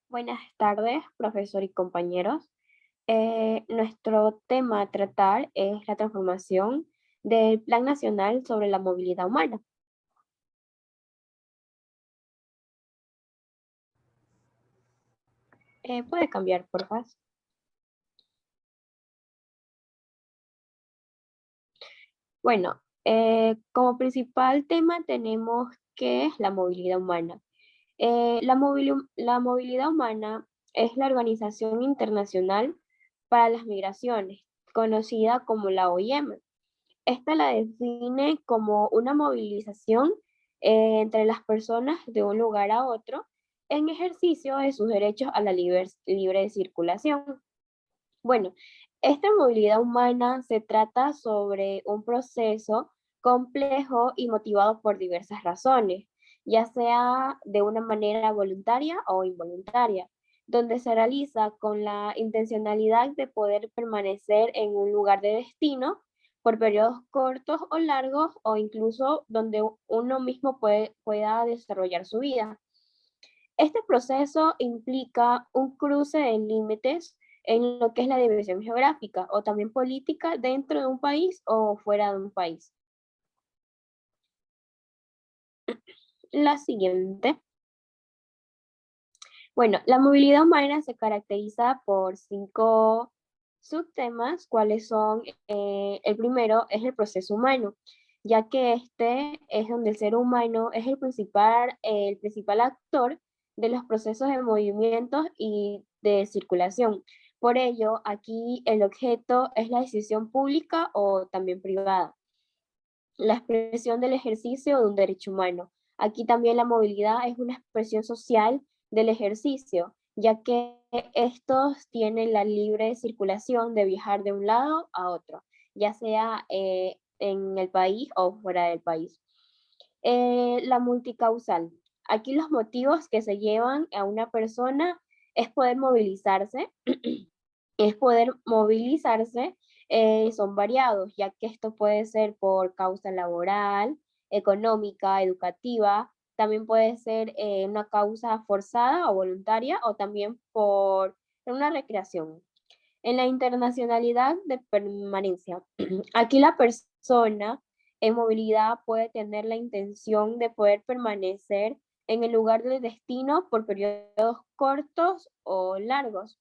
Buenas tardes, profesor y compañeros. Nuestro tema a tratar es la transformación del Plan Nacional sobre la Movilidad Humana. ¿Puede cambiar, por favor? Bueno, como principal tema tenemos qué es la movilidad humana. La movilidad humana es la Organización Internacional para las Migraciones, conocida como la OIM. Esta la define como una movilización entre las personas de un lugar a otro en ejercicio de sus derechos a la libre circulación. Bueno, esta movilidad humana se trata sobre un proceso complejo y motivado por diversas razones, ya sea de una manera voluntaria o involuntaria, donde se realiza con la intencionalidad de poder permanecer en un lugar de destino por periodos cortos o largos o incluso donde uno mismo pueda desarrollar su vida. Este proceso implica un cruce de límites en lo que es la división geográfica o también política dentro de un país o fuera de un país. La siguiente. Bueno, la movilidad humana se caracteriza por 5 subtemas, cuáles son, el primero es el proceso humano, ya que este es donde el ser humano es el principal actor de los procesos de movimientos y de circulación. Por ello, aquí el objeto es la decisión pública o también privada, la expresión del ejercicio de un derecho humano. Aquí también la movilidad es una expresión social del ejercicio, ya que estos tienen la libre circulación de viajar de un lado a otro, ya sea en el país o fuera del país. La multicausal. Aquí los motivos que se llevan a una persona es poder movilizarse, son variados, ya que esto puede ser por causa laboral, económica, educativa, también puede ser una causa forzada o voluntaria o también por una recreación. En la internacionalidad de permanencia, aquí la persona en movilidad puede tener la intención de poder permanecer en el lugar del destino por periodos cortos o largos.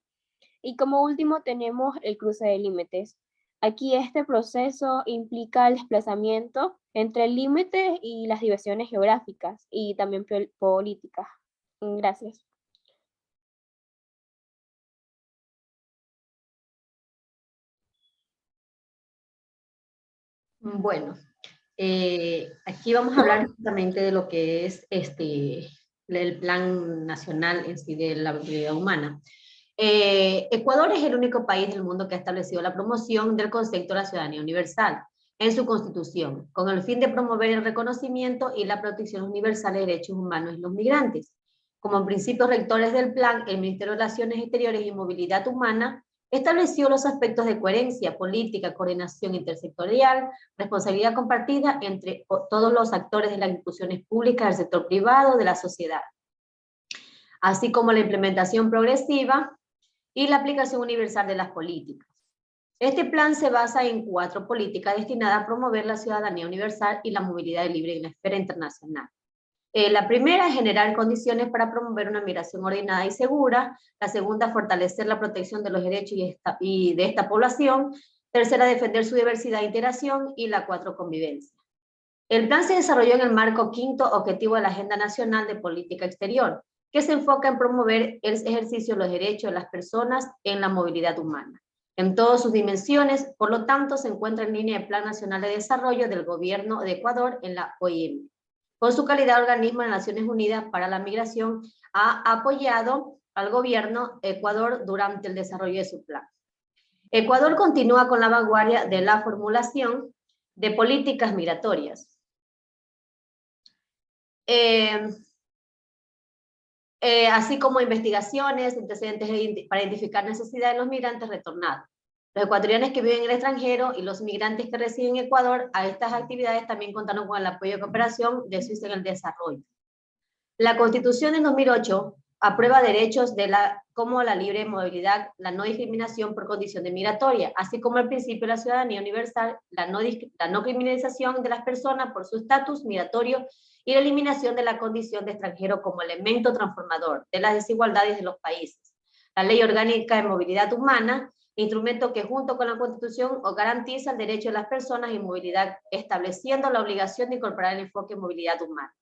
Y como último tenemos el cruce de límites. Aquí este proceso implica el desplazamiento entre el límite y las divisiones geográficas y también políticas. Gracias. Bueno, aquí vamos a hablar justamente de lo que es el Plan Nacional en sí de la movilidad humana. Ecuador es el único país del mundo que ha establecido la promoción del concepto de la ciudadanía universal en su constitución, con el fin de promover el reconocimiento y la protección universal de derechos humanos de los migrantes. Como principios rectores del plan, el Ministerio de Relaciones Exteriores y Movilidad Humana estableció los aspectos de coherencia, política, coordinación intersectorial, responsabilidad compartida entre todos los actores de las instituciones públicas, del sector privado, de la sociedad, así como la implementación progresiva y la aplicación universal de las políticas. Este plan se basa en 4 políticas destinadas a promover la ciudadanía universal y la movilidad libre en la esfera internacional. La primera es generar condiciones para promover una migración ordenada y segura. La segunda, fortalecer la protección de los derechos de esta población. Tercera, defender su diversidad e integración. Y la 4, convivencia. El plan se desarrolló en el marco quinto objetivo de la Agenda Nacional de Política Exterior, que se enfoca en promover el ejercicio de los derechos de las personas en la movilidad humana, en todas sus dimensiones. Por lo tanto, se encuentra en línea el Plan Nacional de Desarrollo del Gobierno de Ecuador en la OIM. Con su calidad de organismo de Naciones Unidas para la Migración, ha apoyado al gobierno de Ecuador durante el desarrollo de su plan. Ecuador continúa con la vanguardia de la formulación de políticas migratorias. Así como investigaciones, antecedentes para identificar necesidades de los migrantes retornados. Los ecuatorianos que viven en el extranjero y los migrantes que residen en Ecuador, a estas actividades también contaron con el apoyo y cooperación de Suiza en el desarrollo. La Constitución de 2008 aprueba derechos como la libre movilidad, la no discriminación por condición de migratoria, así como el principio de la ciudadanía universal, la no criminalización de las personas por su estatus migratorio y la eliminación de la condición de extranjero como elemento transformador de las desigualdades de los países. La Ley Orgánica de Movilidad Humana, instrumento que junto con la Constitución garantiza el derecho de las personas en movilidad, estableciendo la obligación de incorporar el enfoque en movilidad humana.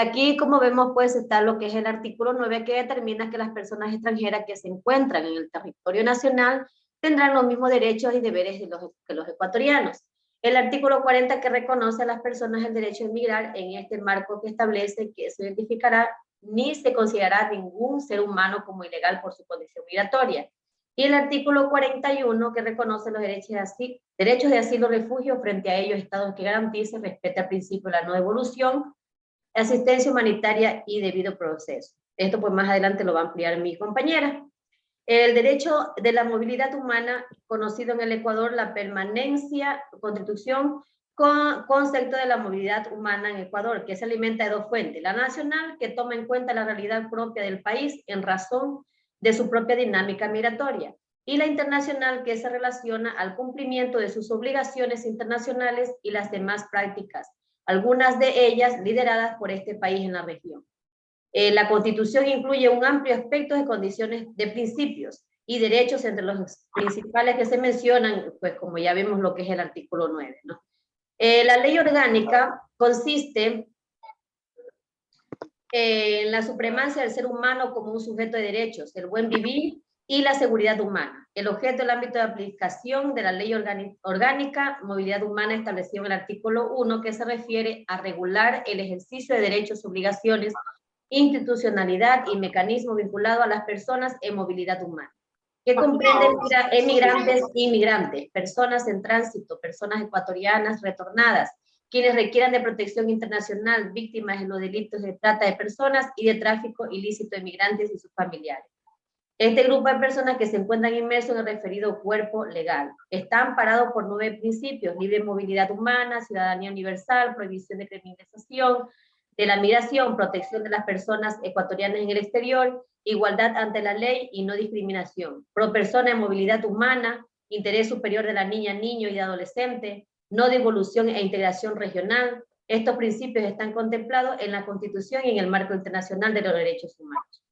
Aquí, como vemos, pues está lo que es el artículo 9, que determina que las personas extranjeras que se encuentran en el territorio nacional tendrán los mismos derechos y deberes que los ecuatorianos. El artículo 40, que reconoce a las personas el derecho de emigrar en este marco que establece que se identificará ni se considerará ningún ser humano como ilegal por su condición migratoria. Y el artículo 41, que reconoce los derechos de asilo y refugio frente a ellos, estados que garanticen, respeta el principio de la no devolución, asistencia humanitaria y debido proceso. Esto pues más adelante lo va a ampliar mi compañera. El derecho de la movilidad humana, conocido en el Ecuador, la permanencia, constitución, concepto de la movilidad humana en Ecuador, que se alimenta de dos fuentes. La nacional, que toma en cuenta la realidad propia del país en razón de su propia dinámica migratoria. Y la internacional, que se relaciona al cumplimiento de sus obligaciones internacionales y las demás prácticas, algunas de ellas lideradas por este país en la región. La Constitución incluye un amplio aspecto de condiciones de principios y derechos, entre los principales que se mencionan, pues como ya vemos lo que es el artículo 9, ¿no? La ley orgánica consiste en la supremacia del ser humano como un sujeto de derechos, el buen vivir y la seguridad humana. El objeto del ámbito de aplicación de la ley orgánica, movilidad humana, establecido en el artículo 1, que se refiere a regular el ejercicio de derechos, obligaciones, institucionalidad y mecanismo vinculado a las personas en movilidad humana, que comprenden emigrantes e inmigrantes, personas en tránsito, personas ecuatorianas retornadas, quienes requieran de protección internacional, víctimas de los delitos de trata de personas y de tráfico ilícito de migrantes y sus familiares. Este grupo de personas que se encuentran inmersos en el referido cuerpo legal está amparado por 9 principios: libre movilidad humana, ciudadanía universal, prohibición de criminalización de la migración, protección de las personas ecuatorianas en el exterior, igualdad ante la ley y no discriminación, pro persona en movilidad humana, interés superior de la niña, niño y adolescente, no devolución e integración regional. Estos principios están contemplados en la Constitución y en el marco internacional de los derechos humanos.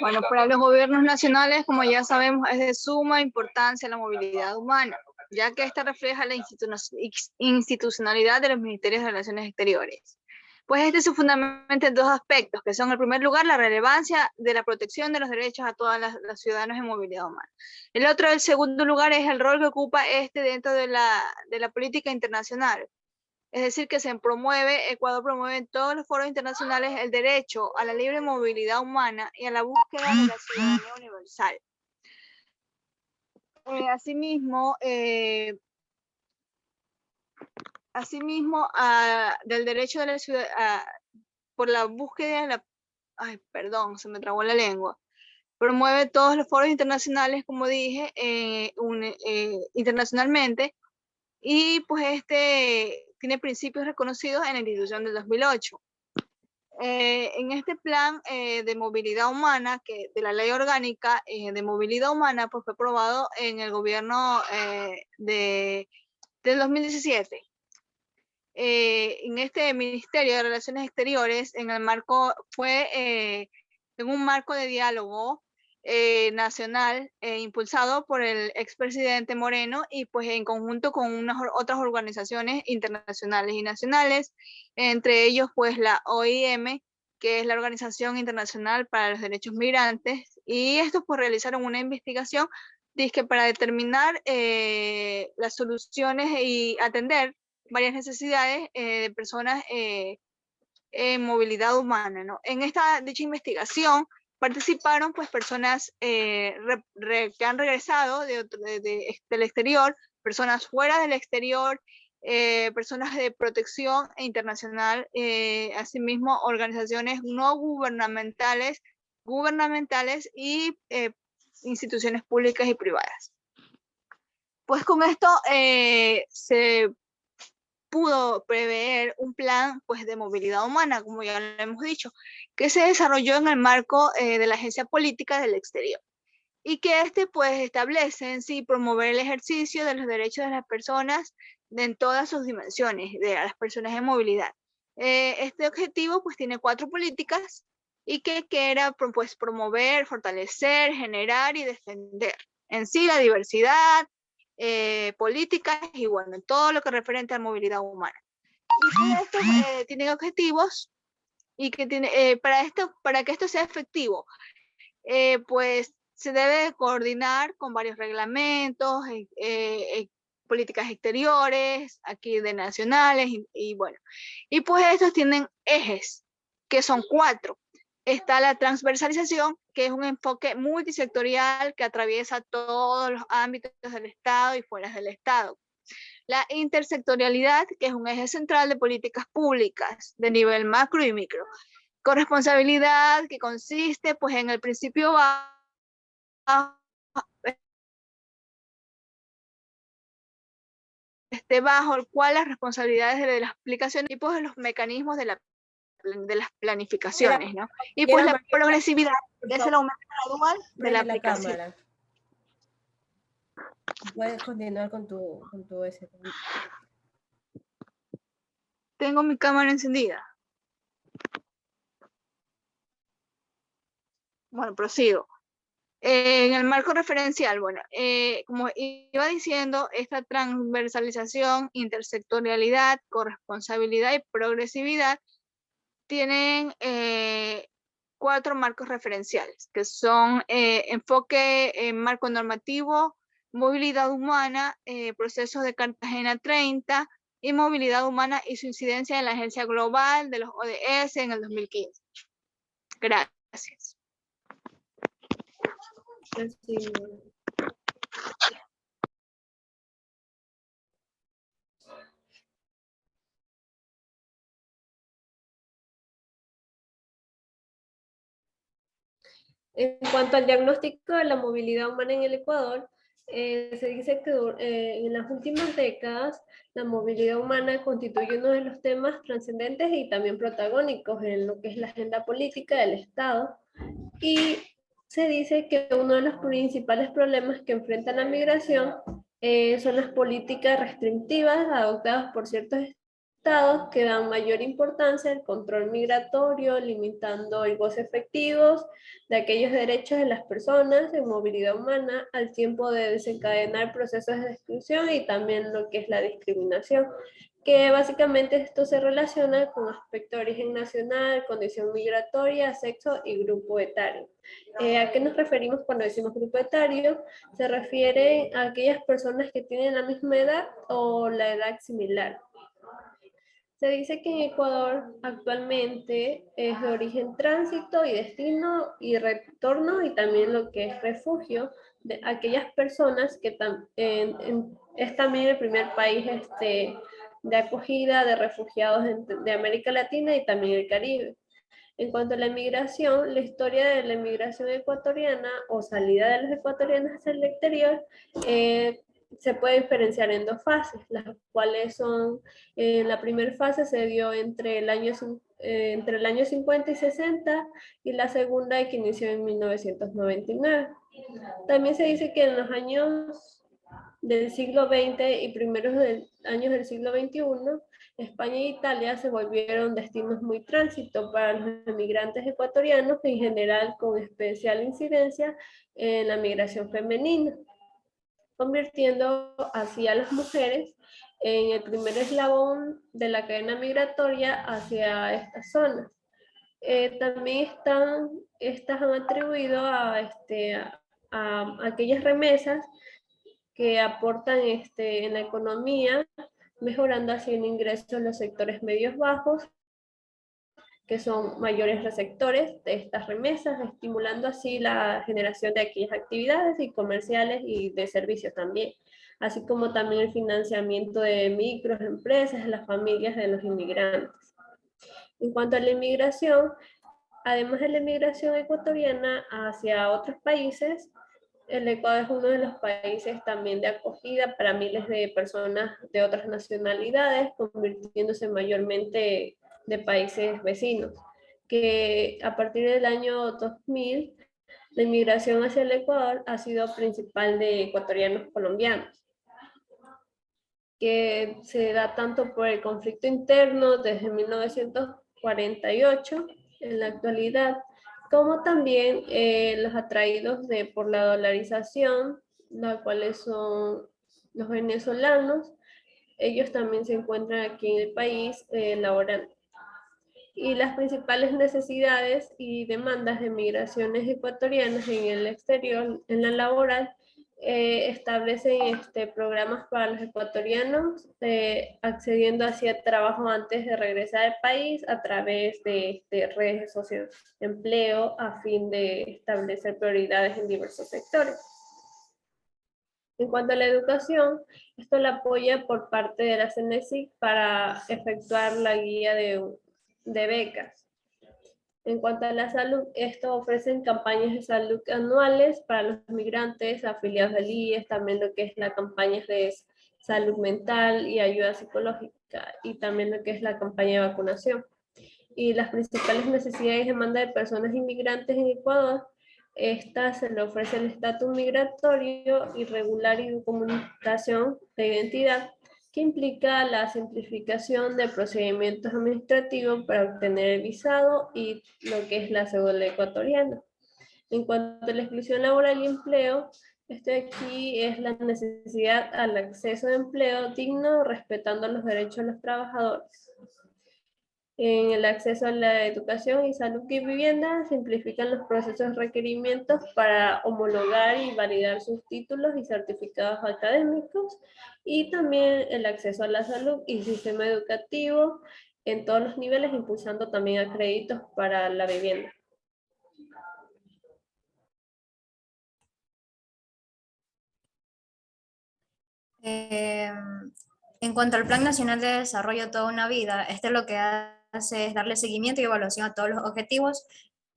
Bueno, para los gobiernos nacionales, como ya sabemos, es de suma importancia la movilidad humana, ya que esta refleja la institucionalidad de los ministerios de Relaciones Exteriores. Pues este se fundamenta en dos aspectos, que son, en primer lugar, la relevancia de la protección de los derechos a todos los ciudadanos en movilidad humana. El otro, el segundo lugar, es el rol que ocupa dentro de la política internacional. Es decir, que Ecuador promueve en todos los foros internacionales el derecho a la libre movilidad humana y a la búsqueda de la ciudadanía universal. Asimismo, del derecho de la ciudad, por la búsqueda de la... Ay, perdón, se me trabó la lengua. Promueve todos los foros internacionales, como dije, internacionalmente, y pues tiene principios reconocidos en la institución del 2008. En este plan de movilidad humana, de la ley orgánica de movilidad humana, pues fue aprobado en el gobierno del 2017. En este Ministerio de Relaciones Exteriores, en un marco de diálogo nacional impulsado por el expresidente Moreno y pues en conjunto con otras organizaciones internacionales y nacionales, entre ellos pues la OIM, que es la Organización Internacional para los Derechos Migrantes, y estos pues realizaron una investigación para determinar las soluciones y atender varias necesidades de personas en movilidad humana, ¿no? En dicha investigación participaron pues personas que han regresado del exterior, personas fuera del exterior, personas de protección internacional, asimismo organizaciones no gubernamentales y instituciones públicas y privadas. Pues con esto se pudo prever un plan pues, de movilidad humana, como ya lo hemos dicho, que se desarrolló en el marco de la Agencia Política del Exterior, y que pues, establece en sí promover el ejercicio de los derechos de las personas en todas sus dimensiones, de las personas en movilidad. Este objetivo pues, tiene 4 políticas y que era pues, promover, fortalecer, generar y defender en sí la diversidad, políticas y bueno, todo lo que referente a movilidad humana. Y que estos tienen objetivos y que para que esto sea efectivo, pues se debe coordinar con varios reglamentos, políticas exteriores, aquí de nacionales y bueno. Y pues estos tienen ejes, que son 4. Está la transversalización, que es un enfoque multisectorial que atraviesa todos los ámbitos del Estado y fuera del Estado. La intersectorialidad, que es un eje central de políticas públicas de nivel macro y micro. Corresponsabilidad, que consiste pues, en el principio bajo el cual las responsabilidades de las aplicaciones y pues los mecanismos de las planificaciones, ¿no? Y pues la progresividad, que es el aumento gradual de la aplicación. Cámara. Puedes continuar con tu ese. Tengo mi cámara encendida. Bueno, prosigo. En el marco referencial, bueno, como iba diciendo, esta transversalización, intersectorialidad, corresponsabilidad y progresividad tienen 4 marcos referenciales, que son enfoque en marco normativo, movilidad humana, procesos de Cartagena 30 y movilidad humana y su incidencia en la Agencia Global de los ODS en el 2015. Gracias. En cuanto al diagnóstico de la movilidad humana en el Ecuador, se dice que en las últimas décadas la movilidad humana constituye uno de los temas trascendentes y también protagónicos en lo que es la agenda política del Estado, y se dice que uno de los principales problemas que enfrenta la migración son las políticas restrictivas adoptadas por ciertos estados que dan mayor importancia al control migratorio, limitando el goce efectivo de aquellos derechos de las personas en movilidad humana, al tiempo de desencadenar procesos de exclusión y también lo que es la discriminación, que básicamente esto se relaciona con aspecto de origen nacional, condición migratoria, sexo y grupo etario. ¿A qué nos referimos cuando decimos grupo etario? Se refiere a aquellas personas que tienen la misma edad o la edad similar. Se dice que en Ecuador actualmente es de origen tránsito y destino y retorno, y también lo que es refugio de aquellas personas que es también el primer país de acogida de refugiados de América Latina y también el Caribe. En cuanto a la emigración, la historia de la emigración ecuatoriana o salida de los ecuatorianos hacia el exterior se puede diferenciar en 2 fases, las cuales son, la primera fase se dio entre el año 50 y 60, y la segunda que inició en 1999. También se dice que en los años del siglo XX y primeros años del siglo XXI, España e Italia se volvieron destinos muy tránsito para los emigrantes ecuatorianos, en general con especial incidencia en la migración femenina, convirtiendo así a las mujeres en el primer eslabón de la cadena migratoria hacia estas zonas. También estas han atribuido a aquellas remesas que aportan en la economía, mejorando así el ingreso en los sectores medios bajos, que son mayores receptores de estas remesas, estimulando así la generación de aquellas actividades y comerciales y de servicios también, así como también el financiamiento de microempresas, las familias de los inmigrantes. En cuanto a la inmigración, además de la inmigración ecuatoriana hacia otros países, El Ecuador es uno de los países también de acogida para miles de personas de otras nacionalidades, convirtiéndose mayormente de países vecinos, que a partir del año 2000, la inmigración hacia el Ecuador ha sido principal de ecuatorianos colombianos, que se da tanto por el conflicto interno desde 1948 en la actualidad, como también los atraídos por la dolarización, los cuales son los venezolanos. Ellos también se encuentran aquí en el país laborando. Y las principales necesidades y demandas de migraciones ecuatorianas en el exterior, en la laboral, establecen programas para los ecuatorianos accediendo hacia trabajo antes de regresar al país a través de redes socioempleo a fin de establecer prioridades en diversos sectores. En cuanto a la educación, esto la apoya por parte de la CENESIC para efectuar la guía de becas. En cuanto a la salud, esto ofrecen campañas de salud anuales para los migrantes afiliados al IES, también lo que es la campaña de salud mental y ayuda psicológica, y también lo que es la campaña de vacunación. Y las principales necesidades y demanda de personas inmigrantes en Ecuador, esta se le ofrece el estatus migratorio irregular y documentación de identidad, que implica la simplificación de procedimientos administrativos para obtener el visado y lo que es la cédula ecuatoriana. En cuanto a la exclusión laboral y empleo, esto de aquí es la necesidad al acceso a empleo digno, respetando los derechos de los trabajadores. En el acceso a la educación y salud y vivienda, simplifican los procesos de requerimientos para homologar y validar sus títulos y certificados académicos, y también el acceso a la salud y sistema educativo en todos los niveles, impulsando también a créditos para la vivienda. En cuanto al Plan Nacional de Desarrollo Toda una Vida, este lo que hace es darle seguimiento y evaluación a todos los objetivos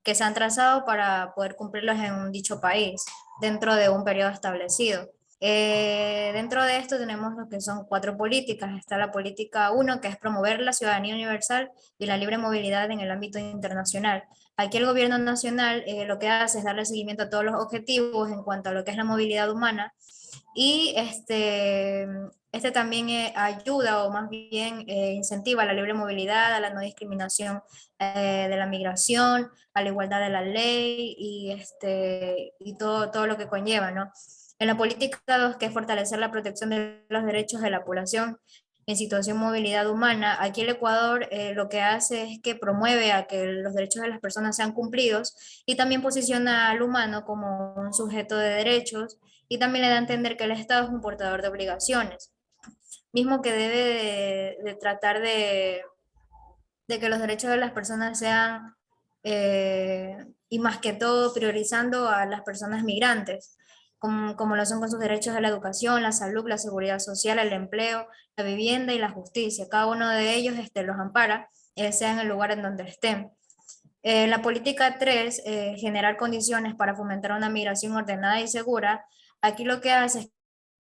que se han trazado para poder cumplirlos en un dicho país, dentro de un periodo establecido. Dentro de esto tenemos lo que son 4 políticas. Está la política 1, que es promover la ciudadanía universal y la libre movilidad en el ámbito internacional. Aquí el gobierno nacional lo que hace es darle seguimiento a todos los objetivos en cuanto a lo que es la movilidad humana, y este también ayuda, o más bien incentiva la libre movilidad, a la no discriminación de la migración, a la igualdad de la ley y todo lo que conlleva, ¿no? En la política 2, que es fortalecer la protección de los derechos de la población en situación de movilidad humana, aquí el Ecuador lo que hace es que promueve a que los derechos de las personas sean cumplidos, y también posiciona al humano como un sujeto de derechos, y también le da a entender que el Estado es un portador de obligaciones, mismo que debe de tratar de que los derechos de las personas sean, y más que todo priorizando a las personas migrantes, como lo son con sus derechos a la educación, la salud, la seguridad social, el empleo, la vivienda y la justicia. Cada uno de ellos los ampara, sea en el lugar en donde estén. La política 3, generar condiciones para fomentar una migración ordenada y segura. Aquí lo que hace es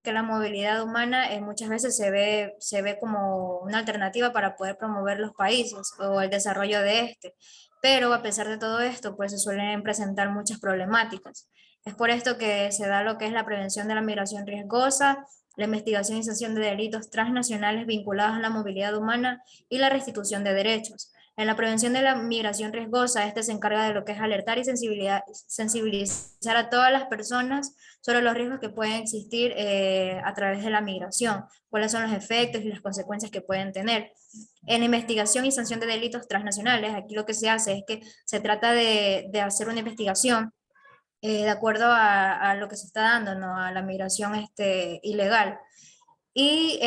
que la movilidad humana muchas veces se ve como una alternativa para poder promover los países o el desarrollo de este. Pero a pesar de todo esto, pues se suelen presentar muchas problemáticas. Es por esto que se da lo que es la prevención de la migración riesgosa, la investigación y sanción de delitos transnacionales vinculados a la movilidad humana y la restitución de derechos. En la prevención de la migración riesgosa, este se encarga de lo que es alertar y sensibilizar a todas las personas sobre los riesgos que pueden existir a través de la migración, cuáles son los efectos y las consecuencias que pueden tener. En la investigación y sanción de delitos transnacionales, aquí lo que se hace es que se trata de hacer una investigación de acuerdo a lo que se está dando, ¿no? A la migración ilegal, y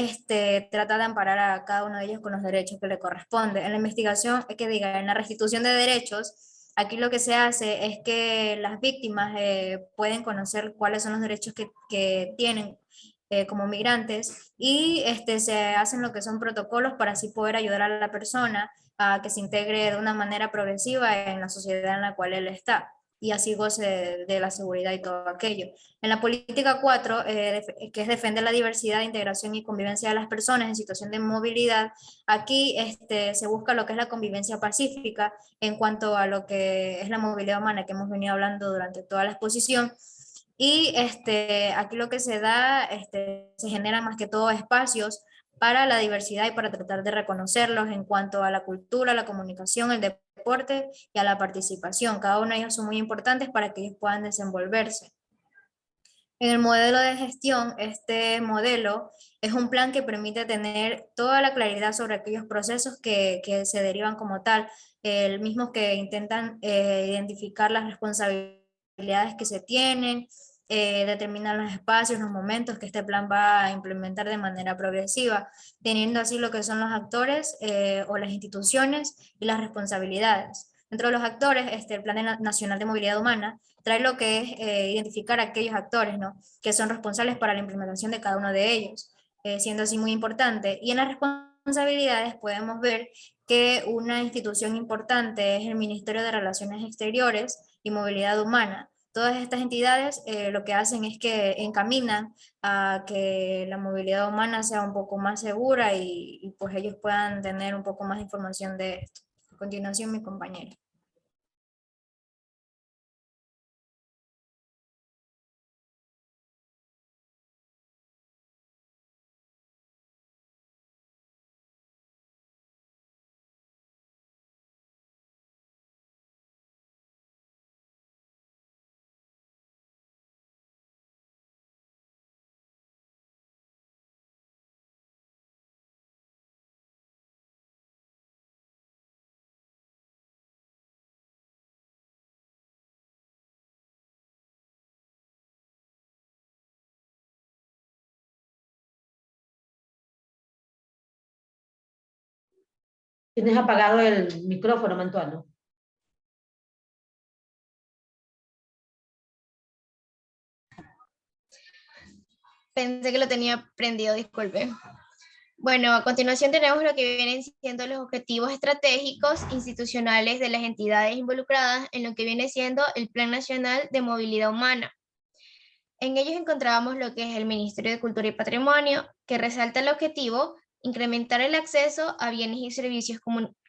trata de amparar a cada uno de ellos con los derechos que le corresponde. En la investigación, en la restitución de derechos, aquí lo que se hace es que las víctimas pueden conocer cuáles son los derechos que tienen como migrantes, y se hacen lo que son protocolos para así poder ayudar a la persona a que se integre de una manera progresiva en la sociedad en la cual él está. y así goce de la seguridad y todo aquello. En la política 4, que es defender la diversidad, integración y convivencia de las personas en situación de movilidad, aquí se busca lo que es la convivencia pacífica en cuanto a lo que es la movilidad humana que hemos venido hablando durante toda la exposición. Y aquí lo que se da, se generan más que todo espacios para la diversidad y para tratar de reconocerlos en cuanto a la cultura, la comunicación, el deporte y a la participación. Cada uno de ellos son muy importantes para que ellos puedan desenvolverse. En el modelo de gestión, este modelo es un plan que permite tener toda la claridad sobre aquellos procesos que se derivan como tal, el mismo que intentan identificar las responsabilidades que se tienen, determinar los espacios, los momentos que este plan va a implementar de manera progresiva, teniendo así lo que son los actores o las instituciones y las responsabilidades. Dentro de los actores, el Plan Nacional de Movilidad Humana trae lo que es identificar a aquellos actores, ¿no?, que son responsables para la implementación de cada uno de ellos, siendo así muy importante. Y en las responsabilidades podemos ver que una institución importante es el Ministerio de Relaciones Exteriores y Movilidad Humana. Todas estas entidades lo que hacen es que encaminan a que la movilidad humana sea un poco más segura y pues ellos puedan tener un poco más de información de esto. A continuación, mi compañera. Tienes apagado el micrófono, Mantuano. Pensé que lo tenía prendido, disculpe. Bueno, a continuación tenemos lo que vienen siendo los objetivos estratégicos institucionales de las entidades involucradas en lo que viene siendo el Plan Nacional de Movilidad Humana. En ellos encontramos lo que es el Ministerio de Cultura y Patrimonio, que resalta el objetivo incrementar el acceso a bienes y servicios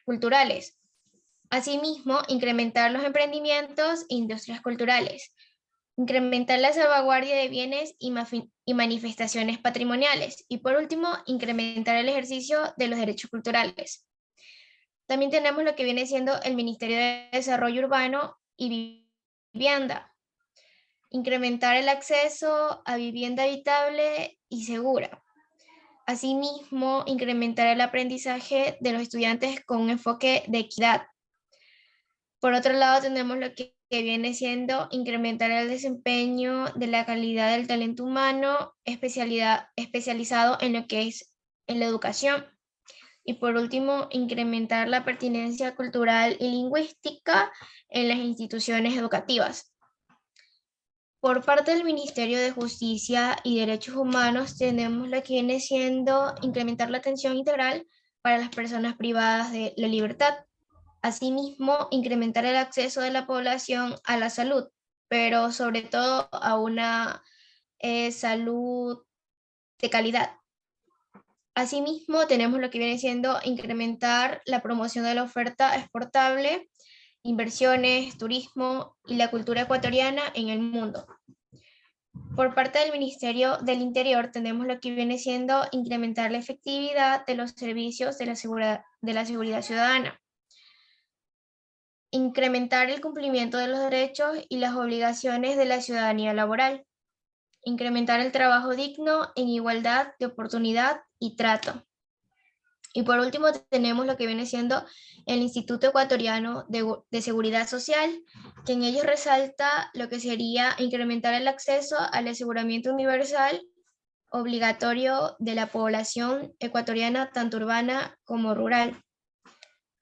culturales. Asimismo, incrementar los emprendimientos e industrias culturales. Incrementar la salvaguardia de bienes y manifestaciones patrimoniales. Y por último, incrementar el ejercicio de los derechos culturales. También tenemos lo que viene siendo el Ministerio de Desarrollo Urbano y Vivienda. Incrementar el acceso a vivienda habitable y segura. Asimismo, incrementar el aprendizaje de los estudiantes con un enfoque de equidad. Por otro lado, tenemos lo que viene siendo incrementar el desempeño de la calidad del talento humano especializado en lo que es en la educación. Y por último, incrementar la pertinencia cultural y lingüística en las instituciones educativas. Por parte del Ministerio de Justicia y Derechos Humanos tenemos lo que viene siendo incrementar la atención integral para las personas privadas de la libertad. Asimismo, incrementar el acceso de la población a la salud, pero sobre todo a una salud de calidad. Asimismo, tenemos lo que viene siendo incrementar la promoción de la oferta exportable, inversiones, turismo y la cultura ecuatoriana en el mundo. Por parte del Ministerio del Interior tenemos lo que viene siendo incrementar la efectividad de los servicios de la seguridad ciudadana. Incrementar el cumplimiento de los derechos y las obligaciones de la ciudadanía laboral. Incrementar el trabajo digno en igualdad de oportunidad y trato. Y por último tenemos lo que viene siendo el Instituto Ecuatoriano de Seguridad Social, que en ello resalta lo que sería incrementar el acceso al aseguramiento universal obligatorio de la población ecuatoriana, tanto urbana como rural.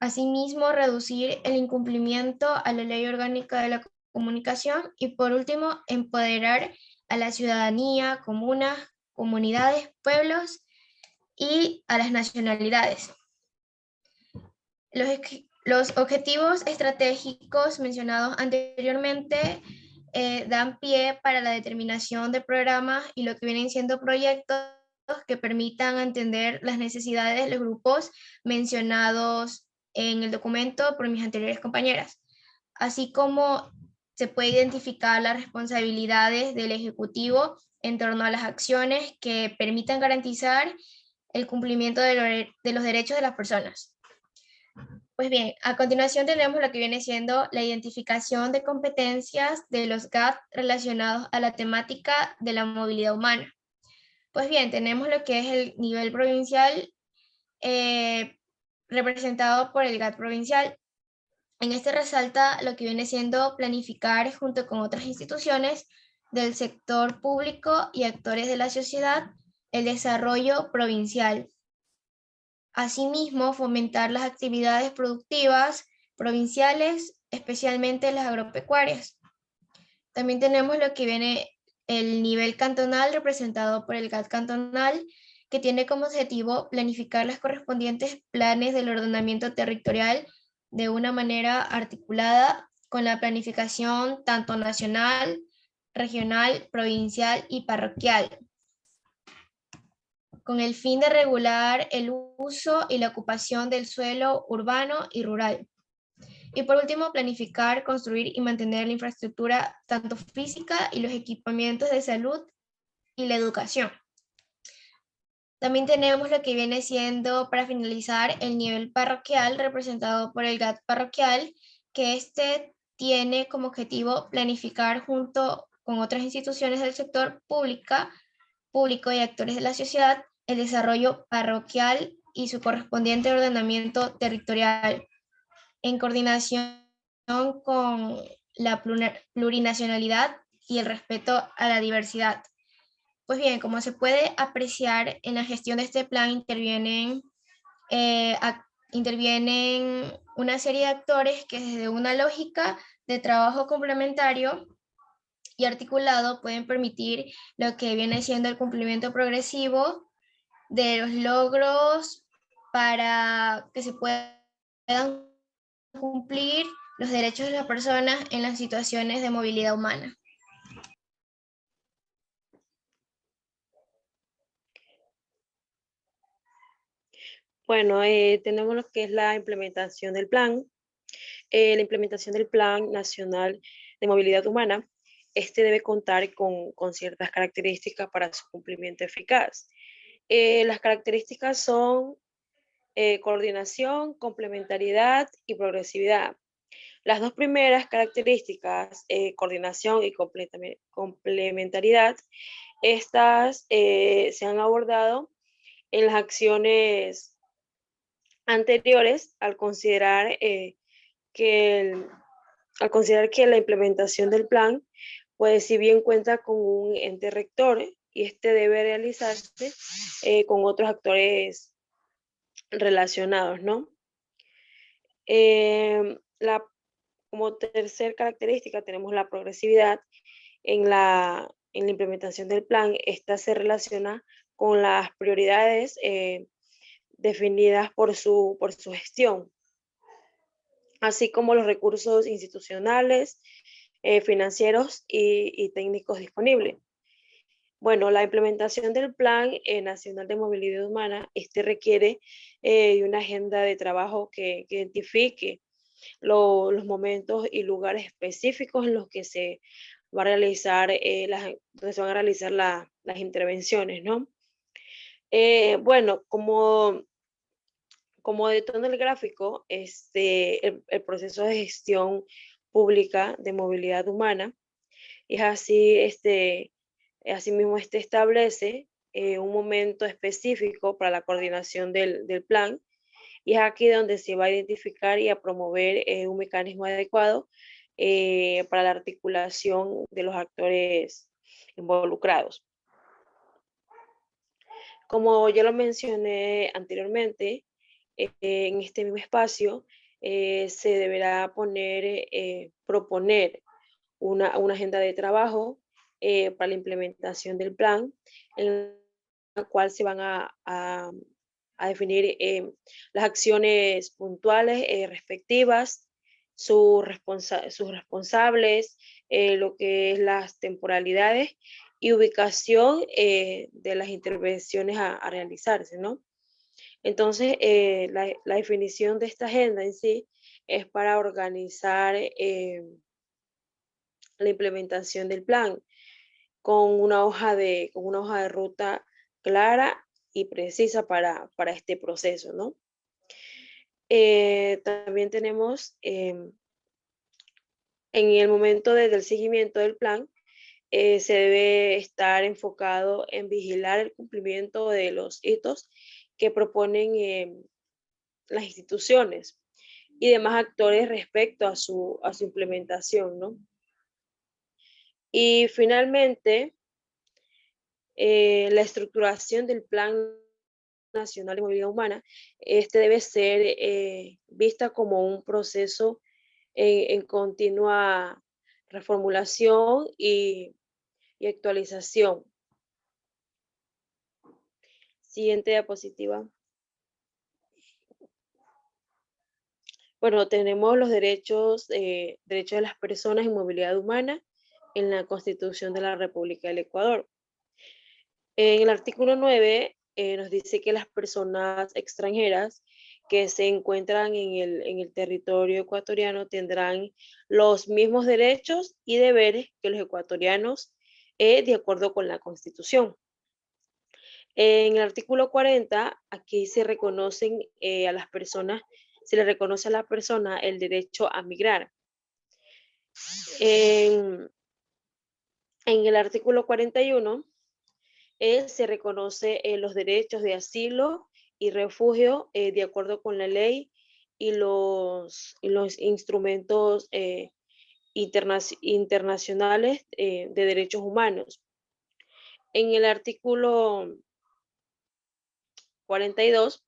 Asimismo, reducir el incumplimiento a la Ley Orgánica de la Comunicación y por último, empoderar a la ciudadanía, comunas, comunidades, pueblos y a las nacionalidades. Los objetivos estratégicos mencionados anteriormente dan pie para la determinación de programas y lo que vienen siendo proyectos que permitan entender las necesidades de los grupos mencionados en el documento por mis anteriores compañeras, así como se puede identificar las responsabilidades del Ejecutivo en torno a las acciones que permitan garantizar el cumplimiento de los derechos de las personas. Pues bien, a continuación tenemos lo que viene siendo la identificación de competencias de los GAT relacionados a la temática de la movilidad humana. Pues bien, tenemos lo que es el nivel provincial representado por el GAT provincial. En este resalta lo que viene siendo planificar junto con otras instituciones del sector público y actores de la sociedad el desarrollo provincial. Asimismo, fomentar las actividades productivas provinciales, especialmente las agropecuarias. También tenemos lo que viene el nivel cantonal representado por el GAT cantonal, que tiene como objetivo planificar los correspondientes planes del ordenamiento territorial de una manera articulada con la planificación tanto nacional, regional, provincial y parroquial, con el fin de regular el uso y la ocupación del suelo urbano y rural. Y por último, planificar, construir y mantener la infraestructura tanto física y los equipamientos de salud y la educación. También tenemos lo que viene siendo, para finalizar, el nivel parroquial representado por el GAT parroquial, que este tiene como objetivo planificar junto con otras instituciones del sector público y actores de la sociedad el desarrollo parroquial y su correspondiente ordenamiento territorial, en coordinación con la plurinacionalidad y el respeto a la diversidad. Pues bien, como se puede apreciar, en la gestión de este plan intervienen una serie de actores que desde una lógica de trabajo complementario y articulado pueden permitir lo que viene siendo el cumplimiento progresivo de los logros para que se puedan cumplir los derechos de las personas en las situaciones de movilidad humana. Bueno, tenemos lo que es la implementación del plan. La implementación del Plan Nacional de Movilidad Humana, este debe contar con ciertas características para su cumplimiento eficaz. Las características son coordinación, complementariedad y progresividad. Las dos primeras características, coordinación y complementariedad, estas se han abordado en las acciones anteriores al considerar que la implementación del plan, pues si bien cuenta con un ente rector y este debe realizarse con otros actores relacionados, ¿no? Como tercer característica tenemos la progresividad. En la implementación del plan, esta se relaciona con las prioridades definidas por su gestión, así como los recursos institucionales, financieros y técnicos disponibles. Bueno, la implementación del Plan Nacional de Movilidad Humana, este requiere de una agenda de trabajo que identifique los momentos y lugares específicos en los que se va a realizar, donde se van a realizar las intervenciones, ¿no? Bueno, como detona el gráfico, el proceso de gestión pública de movilidad humana es así, asimismo establece un momento específico para la coordinación del plan, y es aquí donde se va a identificar y a promover un mecanismo adecuado para la articulación de los actores involucrados. Como ya lo mencioné anteriormente, en este mismo espacio se deberá proponer una agenda de trabajo para la implementación del plan, en la cual se van a a definir las acciones puntuales respectivas, sus responsables, lo que es las temporalidades y ubicación de las intervenciones a realizarse, ¿no? Entonces, la definición de esta agenda en sí es para organizar la implementación del plan con con una hoja de ruta clara y precisa para este proceso, ¿no? También tenemos en el momento del seguimiento del plan, se debe estar enfocado en vigilar el cumplimiento de los hitos que proponen las instituciones y demás actores respecto a su implementación, ¿no? Y finalmente, la estructuración del Plan Nacional de Movilidad Humana, este debe ser vista como un proceso en continua reformulación y actualización. Siguiente diapositiva. Bueno, tenemos los derechos de las personas y movilidad humana en la Constitución de la República del Ecuador. En el artículo 9 nos dice que las personas extranjeras que se encuentran en el territorio ecuatoriano tendrán los mismos derechos y deberes que los ecuatorianos de acuerdo con la Constitución. En el artículo 40, aquí se reconocen a las personas, se le reconoce a la persona el derecho a migrar. En el artículo 41, se reconoce los derechos de asilo y refugio de acuerdo con la ley y los instrumentos internacionales de derechos humanos. En el artículo 42,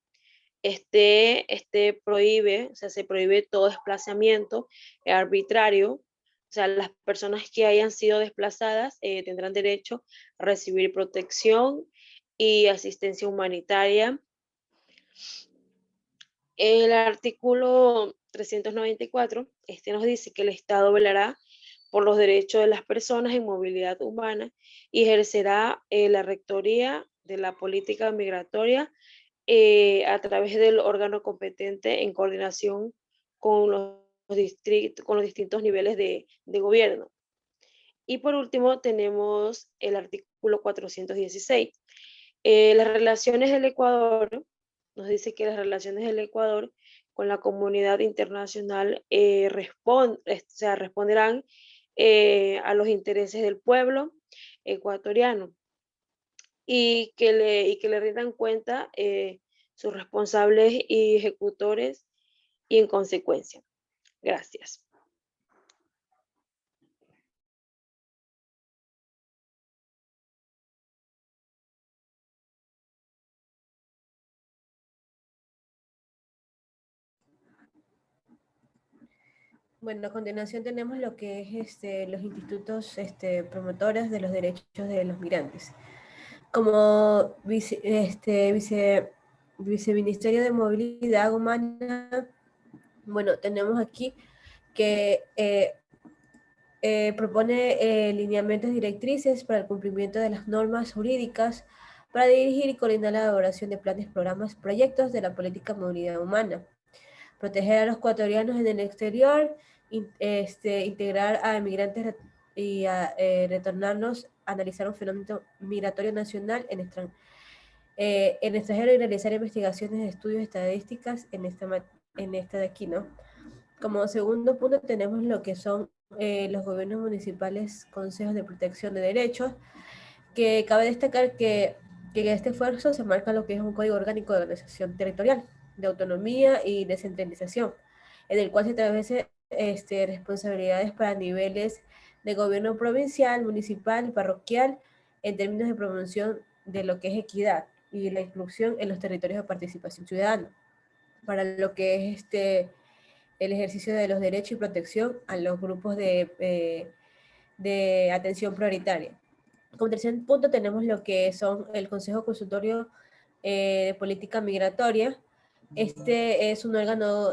prohíbe, o sea, se prohíbe todo desplazamiento arbitrario. O sea, las personas que hayan sido desplazadas tendrán derecho a recibir protección y asistencia humanitaria. El artículo 394, nos dice que el Estado velará por los derechos de las personas en movilidad humana y ejercerá la rectoría de la política migratoria a través del órgano competente en coordinación con los distintos niveles de gobierno. Y por último tenemos el artículo 416. Las relaciones del Ecuador, nos dice que las relaciones del Ecuador con la comunidad internacional responderán a los intereses del pueblo ecuatoriano y que le rindan cuenta sus responsables y ejecutores y en consecuencia. Gracias. Bueno, a continuación tenemos lo que es los institutos promotores de los derechos de los migrantes. Como viceministerio de Movilidad Humana, bueno, tenemos aquí que propone lineamientos directrices para el cumplimiento de las normas jurídicas para dirigir y coordinar la elaboración de planes, programas, proyectos de la política de movilidad humana, proteger a los ecuatorianos en el exterior, integrar a emigrantes y a retornarlos, analizar un fenómeno migratorio nacional en extranjero y realizar investigaciones de estudios estadísticas en esta de aquí, ¿no? Como segundo punto tenemos lo que son los gobiernos municipales, consejos de protección de derechos, que cabe destacar que en este esfuerzo se marca lo que es un código orgánico de organización territorial, de autonomía y descentralización, en el cual se establece responsabilidades para niveles de gobierno provincial, municipal y parroquial en términos de promoción de lo que es equidad y la inclusión en los territorios de participación ciudadana, para lo que es el ejercicio de los derechos y protección a los grupos de atención prioritaria. Como tercer punto tenemos lo que son el Consejo Consultorio de Política Migratoria. Este es un órgano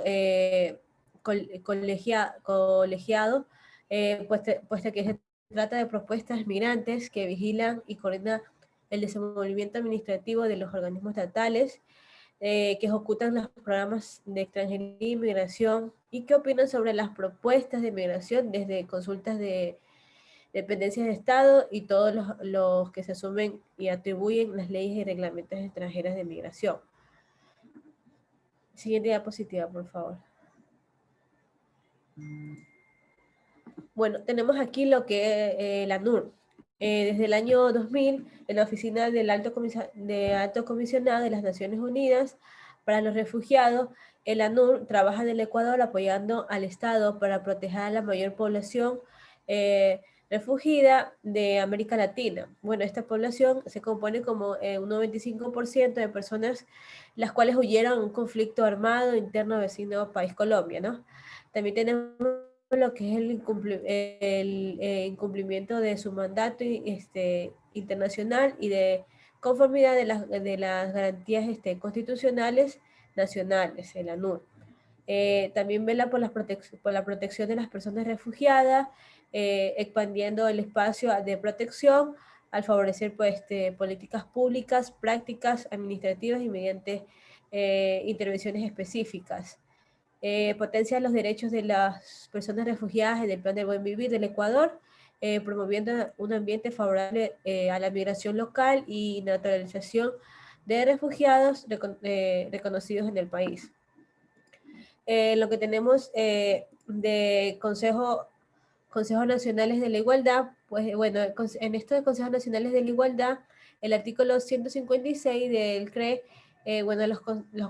colegiado, puesto que se trata de propuestas migrantes que vigilan y coordinan el desenvolvimiento administrativo de los organismos estatales, que ejecutan los programas de extranjería y migración y que opinan sobre las propuestas de migración desde consultas de dependencias de Estado y todos los que se asumen y atribuyen las leyes y reglamentos extranjeras de migración. Siguiente diapositiva, por favor. Bueno, tenemos aquí lo que es la ACNUR. Desde el año 2000, en la Oficina del Alto Comisionado de las Naciones Unidas para los Refugiados, el ACNUR trabaja en el Ecuador apoyando al Estado para proteger a la mayor población refugiada de América Latina. Bueno, esta población se compone como un 95% de personas las cuales huyeron a un conflicto armado interno vecino país Colombia, ¿no? También tenemos lo que es el incumplimiento de su mandato internacional y de conformidad de las garantías constitucionales nacionales, el ACNUR. También vela por la protección de las personas refugiadas, expandiendo el espacio de protección al favorecer políticas públicas, prácticas administrativas y mediante intervenciones específicas. Potencia los derechos de las personas refugiadas en el plan de buen vivir del Ecuador, promoviendo un ambiente favorable a la migración local y naturalización de refugiados reconocidos en el país. Lo que tenemos de Consejos Nacionales de la Igualdad, pues bueno, en estos Consejos Nacionales de la Igualdad, el artículo 156 del CRE, bueno, los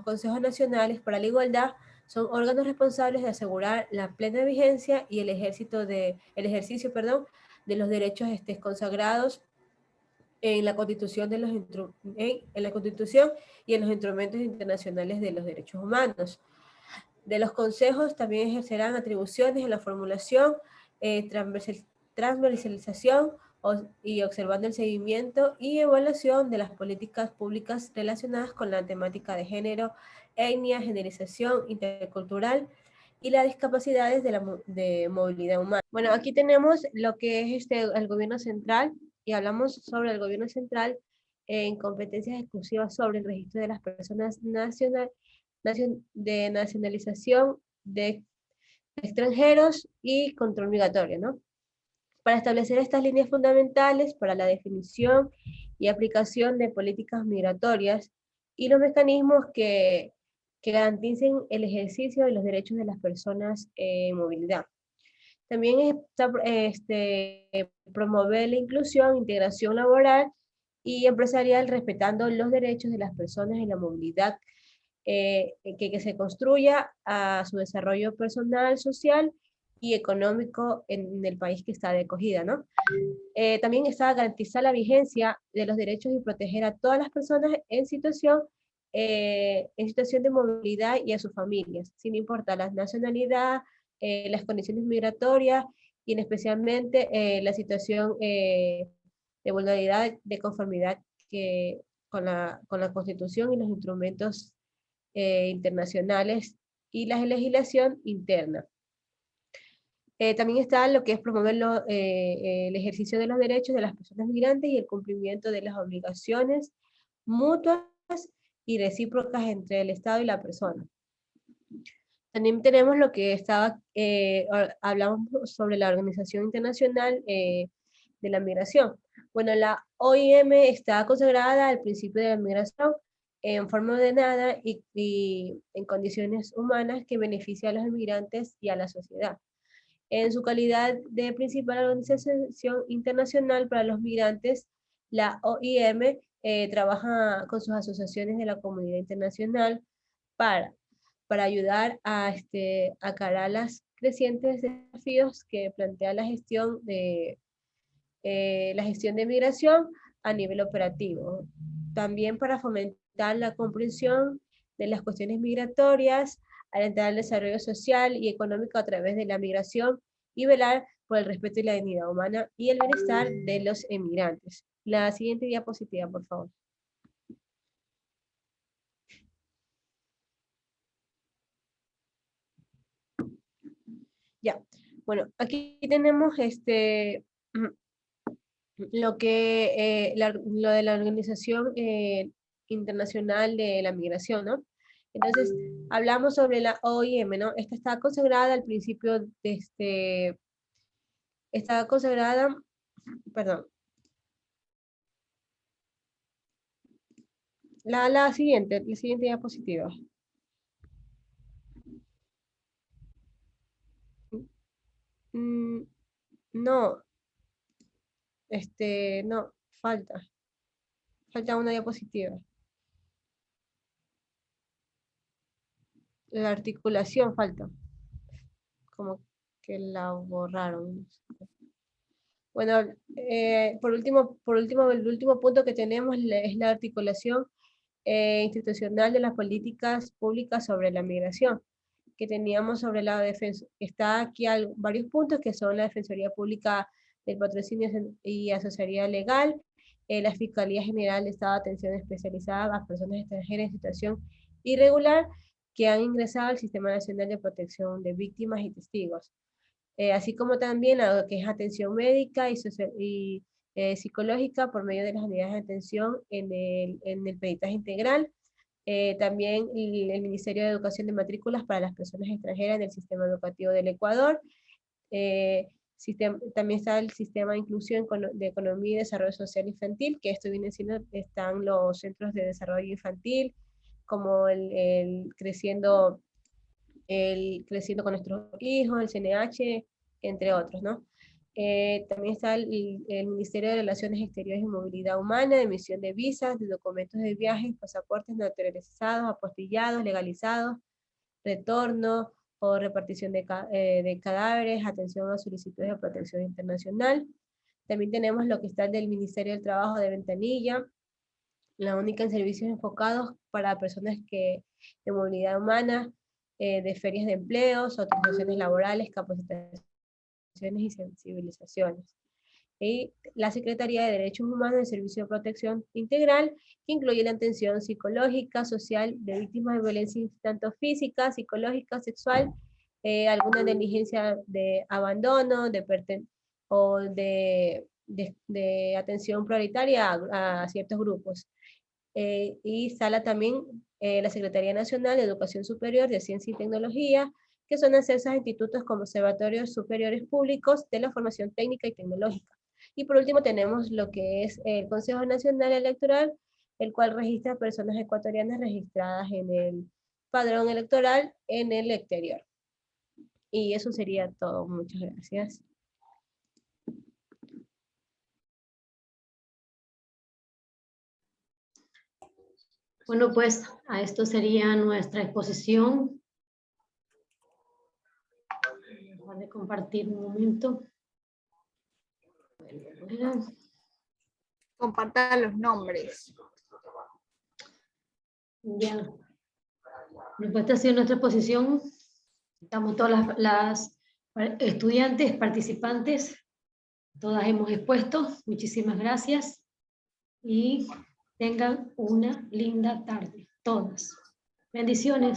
Consejos Nacionales para la Igualdad son órganos responsables de asegurar la plena vigencia y el ejercicio de los derechos consagrados en la Constitución, en la Constitución y en los instrumentos internacionales de los derechos humanos. De los consejos también ejercerán atribuciones en la formulación, transversalización y observando el seguimiento y evaluación de las políticas públicas relacionadas con la temática de género, etnia, generización intercultural y las discapacidades de movilidad humana. Bueno, aquí tenemos lo que es el gobierno central y hablamos sobre el gobierno central en competencias exclusivas sobre el registro de las personas de nacionalización de extranjeros y control migratorio, ¿no? Para establecer estas líneas fundamentales para la definición y aplicación de políticas migratorias y los mecanismos que garanticen el ejercicio de los derechos de las personas en movilidad. También promover la inclusión, integración laboral y empresarial respetando los derechos de las personas en la movilidad, que se construya a su desarrollo personal, social y económico en el país que está de acogida, ¿no? También está garantizar la vigencia de los derechos y proteger a todas las personas en situación de movilidad y a sus familias, sin importar la nacionalidad, las condiciones migratorias y en especialmente la situación de vulnerabilidad de conformidad con la Constitución y los instrumentos internacionales y la legislación interna. También está lo que es promover el ejercicio de los derechos de las personas migrantes y el cumplimiento de las obligaciones mutuas y recíprocas entre el Estado y la persona. También tenemos lo que hablamos sobre la Organización Internacional de la Migración. Bueno, la OIM está consagrada al principio de la migración en forma ordenada y en condiciones humanas que beneficia a los inmigrantes y a la sociedad. En su calidad de principal organización internacional para los migrantes, la OIM trabaja con sus asociaciones de la comunidad internacional para ayudar a acatar los crecientes desafíos que plantea la gestión de migración a nivel operativo. También para fomentar la comprensión de las cuestiones migratorias, alentar el desarrollo social y económico a través de la migración y velar por el respeto y la dignidad humana y el bienestar de los emigrantes. La siguiente diapositiva, por favor. Ya, bueno, aquí tenemos lo de la Organización Internacional de la Migración, ¿no? Entonces, hablamos sobre la OIM, ¿no? Esta está consagrada al principio de está consagrada, perdón. La siguiente diapositiva. No, no, falta una diapositiva. La articulación falta, como que la borraron. Bueno, por último, el último punto que tenemos es la articulación institucional de las políticas públicas sobre la migración, que teníamos sobre la defensa. Está aquí varios puntos que son la Defensoría Pública del Patrocinio y Asesoría Legal, la Fiscalía General de Estado de Atención Especializada a Personas Extranjeras en Situación Irregular que han ingresado al Sistema Nacional de Protección de Víctimas y Testigos. Así como también a lo que es atención médica y psicológica por medio de las unidades de atención en el peritaje integral. También el Ministerio de Educación de Matrículas para las personas extranjeras en el sistema educativo del Ecuador. También está el Sistema de Inclusión de Economía y Desarrollo Social Infantil, que esto viene siendo, están los centros de desarrollo infantil, como el Creciendo con nuestros hijos, el CNH, entre otros, ¿no? También está el Ministerio de Relaciones Exteriores y Movilidad Humana, de emisión de visas, de documentos de viajes, pasaportes naturalizados, apostillados, legalizados, retorno o repartición de cadáveres, atención a solicitudes de protección internacional. También tenemos lo que está del Ministerio del Trabajo de Ventanilla, la única en servicios enfocados para personas de movilidad humana, de ferias de empleos, autorizaciones laborales, capacitaciones y sensibilizaciones. Y la Secretaría de Derechos Humanos del Servicio de Protección Integral, que incluye la atención psicológica, social de víctimas de violencia tanto física, psicológica, sexual, alguna negligencia de abandono, o de atención prioritaria a ciertos grupos. Y sala también la Secretaría Nacional de Educación Superior de Ciencia y Tecnología, que son accesos a institutos como observatorios superiores públicos de la formación técnica y tecnológica. Y por último tenemos lo que es el Consejo Nacional Electoral, el cual registra personas ecuatorianas registradas en el padrón electoral en el exterior. Y eso sería todo. Muchas gracias. Bueno, pues a esto sería nuestra exposición. Voy a compartir un momento. Compartan los nombres. Ya. Esta ha sido nuestra exposición. Estamos todas las estudiantes, participantes, todas hemos expuesto. Muchísimas gracias y tengan una linda tarde, todas. Bendiciones.